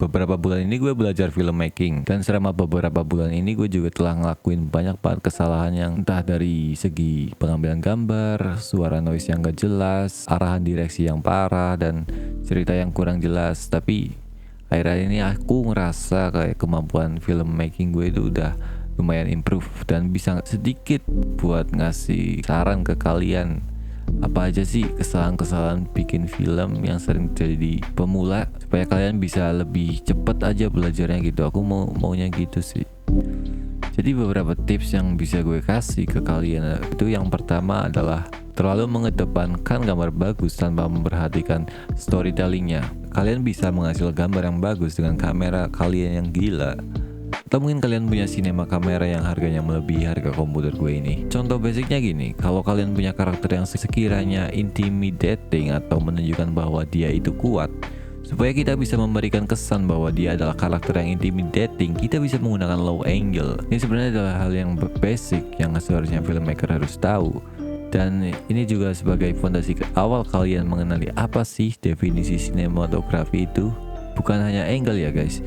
Beberapa bulan ini gue belajar filmmaking, dan selama beberapa bulan ini gue juga telah ngelakuin banyak banget kesalahan yang entah dari segi pengambilan gambar, suara noise yang gak jelas, arahan direksi yang parah, dan cerita yang kurang jelas. Tapi akhir-akhir ini aku ngerasa kayak kemampuan filmmaking gue itu udah lumayan improve dan bisa sedikit buat ngasih saran ke kalian. Apa aja sih kesalahan-kesalahan bikin film yang sering terjadi pemula, supaya kalian bisa lebih cepet aja belajarnya gitu. Aku maunya gitu sih. Jadi beberapa tips yang bisa gue kasih ke kalian itu, yang pertama adalah terlalu mengedepankan gambar bagus tanpa memperhatikan storytellingnya. Kalian bisa menghasilkan gambar yang bagus dengan kamera kalian yang gila, atau mungkin kalian punya sinema kamera yang harganya melebihi harga komputer gue ini. Contoh basicnya gini, kalau kalian punya karakter yang sekiranya intimidating atau menunjukkan bahwa dia itu kuat, supaya kita bisa memberikan kesan bahwa dia adalah karakter yang intimidating, kita bisa menggunakan low angle. Ini sebenarnya adalah hal yang basic yang seharusnya filmmaker harus tahu. Dan ini juga sebagai fondasi awal kalian mengenali apa sih definisi sinematografi itu. Bukan hanya angle ya guys,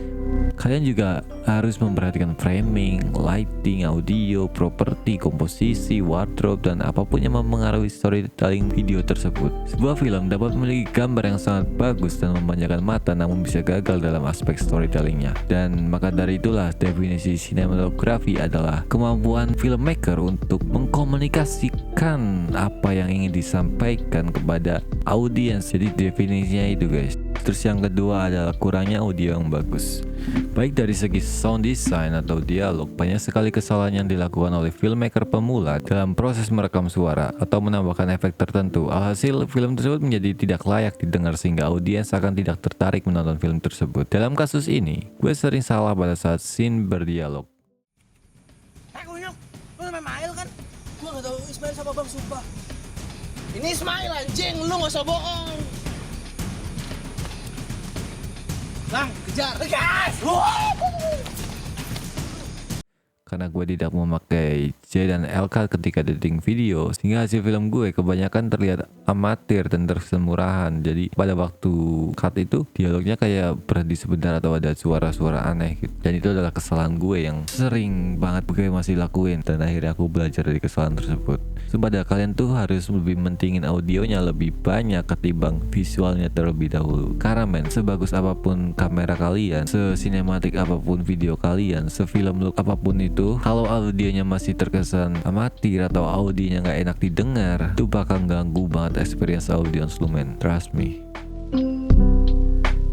kalian juga harus memperhatikan framing, lighting, audio, properti, komposisi, wardrobe, dan apapun yang mempengaruhi storytelling video tersebut. Sebuah film dapat memiliki gambar yang sangat bagus dan memanjakan mata, namun bisa gagal dalam aspek storytellingnya. Dan maka dari itulah definisi sinematografi adalah kemampuan filmmaker untuk mengkomunikasikan apa yang ingin disampaikan kepada audiens. Jadi definisinya itu guys. Terus yang kedua adalah kurangnya audio yang bagus. Baik dari segi sound design atau dialog, banyak sekali kesalahan yang dilakukan oleh filmmaker pemula dalam proses merekam suara atau menambahkan efek tertentu. Alhasil, film tersebut menjadi tidak layak didengar sehingga audiens akan tidak tertarik menonton film tersebut. Dalam kasus ini, gue sering salah pada saat scene berdialog. Kunyuk, lu namanya Mail kan? Gua gak tau Ismail sama Bang, sumpah. Ini Ismail anjing, lu gak usah bohong. Bang, kejar. Gas! Karena gue tidak memakai J dan LK ketika editing video, sehingga hasil film gue kebanyakan terlihat amatir dan terkesan murahan. Jadi pada waktu cut itu dialognya kayak berhenti sebentar atau ada suara-suara aneh gitu. Dan itu adalah kesalahan gue yang sering banget gue masih lakuin, dan akhirnya aku belajar dari kesalahan tersebut. Pada kalian tuh harus lebih mentingin audionya lebih banyak ketimbang visualnya terlebih dahulu. Karena men, sebagus apapun kamera kalian, sesinematik apapun video kalian, sefilm look apapun itu, kalau audionya masih terkesan amatir atau audionya nggak enak didengar, itu bakal ganggu banget experience audience lu men, trust me.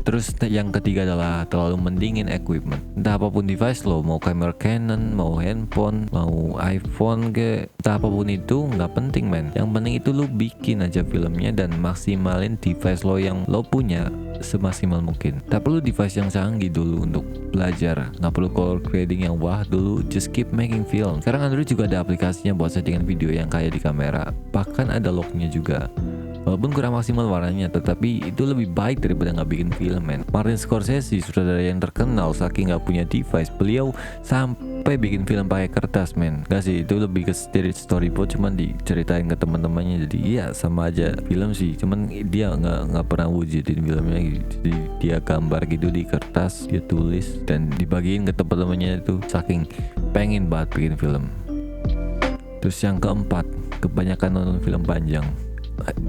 Terus yang ketiga adalah terlalu mendingin equipment. Entah apapun device lo, mau kamera Canon, mau handphone, mau iPhone ke, entah apapun itu nggak penting men. Yang penting itu lo bikin aja filmnya dan maksimalin device lo yang lo punya semaksimal mungkin. Tak perlu device yang canggih dulu untuk belajar, nggak perlu color grading yang wah dulu, just keep making film. Sekarang Android juga ada aplikasinya buat settingan video yang kayak di kamera, bahkan ada lognya juga. Walaupun kurang maksimal warnanya, tetapi itu lebih baik daripada nggak bikin film men. Martin Scorsese, sutradara yang terkenal, saking nggak punya device, beliau sampai bikin film pakai kertas men. Gak sih, itu lebih ke storyboard, cuman diceritain ke teman-temannya. Jadi iya sama aja film sih, cuman dia nggak pernah wujudin filmnya gitu. Jadi dia gambar gitu di kertas, dia tulis dan dibagiin ke teman-temannya, itu saking pengen banget bikin film. Terus yang keempat, kebanyakan nonton film panjang.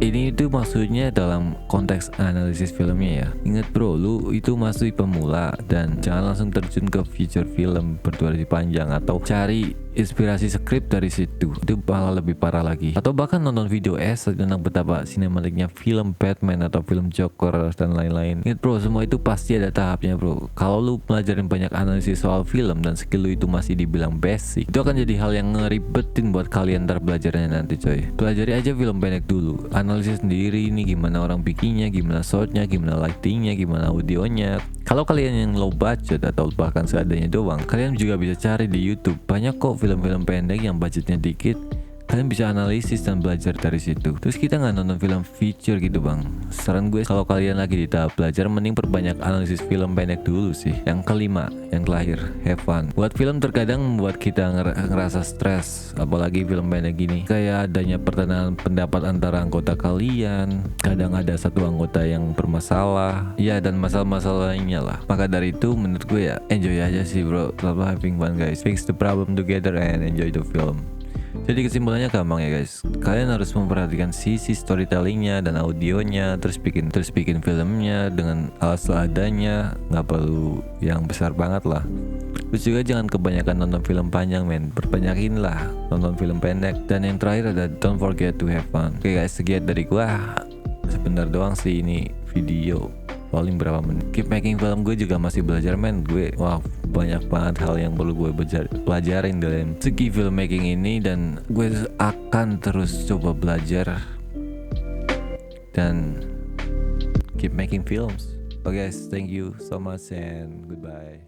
Ini itu maksudnya dalam konteks analisis filmnya ya. Ingat bro, lu itu masih pemula dan jangan langsung terjun ke feature film berdurasi panjang atau cari inspirasi skrip dari situ. Itu malah lebih parah lagi. Atau bahkan nonton video essay tentang betapa sinematiknya film Batman atau film Joker dan lain-lain. Ingat bro, semua itu pasti ada tahapnya bro. Kalau lu pelajarin banyak analisis soal film dan skill lu itu masih dibilang basic, itu akan jadi hal yang ngeribetin buat kalian ntar belajarnya nanti coy. Pelajari aja film pendek dulu, analisis sendiri ini gimana orang bikinnya, gimana shotnya, gimana lightingnya, gimana audionya. Kalau kalian yang low budget atau bahkan seadanya doang, kalian juga bisa cari di YouTube. Banyak kok film-film pendek yang budgetnya dikit, Kalian bisa analisis dan belajar dari situ. Terus kita nggak nonton film feature gitu bang. Saran gue kalau kalian lagi di tahap belajar, mending perbanyak analisis film pendek dulu sih. Yang kelima, yang terakhir, have fun. Buat film terkadang membuat kita ngerasa stres, apalagi film pendek gini. Kayak adanya pertentangan pendapat antara anggota kalian. Kadang ada satu anggota yang bermasalah, ya dan masalah-masalah lainnya lah. Maka dari itu menurut gue ya enjoy aja sih bro. Selalu having fun guys. Fix the problem together and enjoy the film. Jadi kesimpulannya gampang ya guys. Kalian harus memperhatikan sisi storytellingnya dan audionya, terus bikin filmnya dengan alat seadanya, nggak perlu yang besar banget lah. Terus juga jangan kebanyakan nonton film panjang men, perbanyakin lah nonton film pendek. Dan yang terakhir ada don't forget to have fun. Oke guys, sekian dari gua. Sebentar doang sih ini video, paling berapa menit. Keep making film gue juga masih belajar men. Gue banyak banget hal yang perlu gue pelajarin dalam segi filmmaking ini, dan gue akan terus coba belajar dan keep making films. Okay guys, thank you so much and goodbye.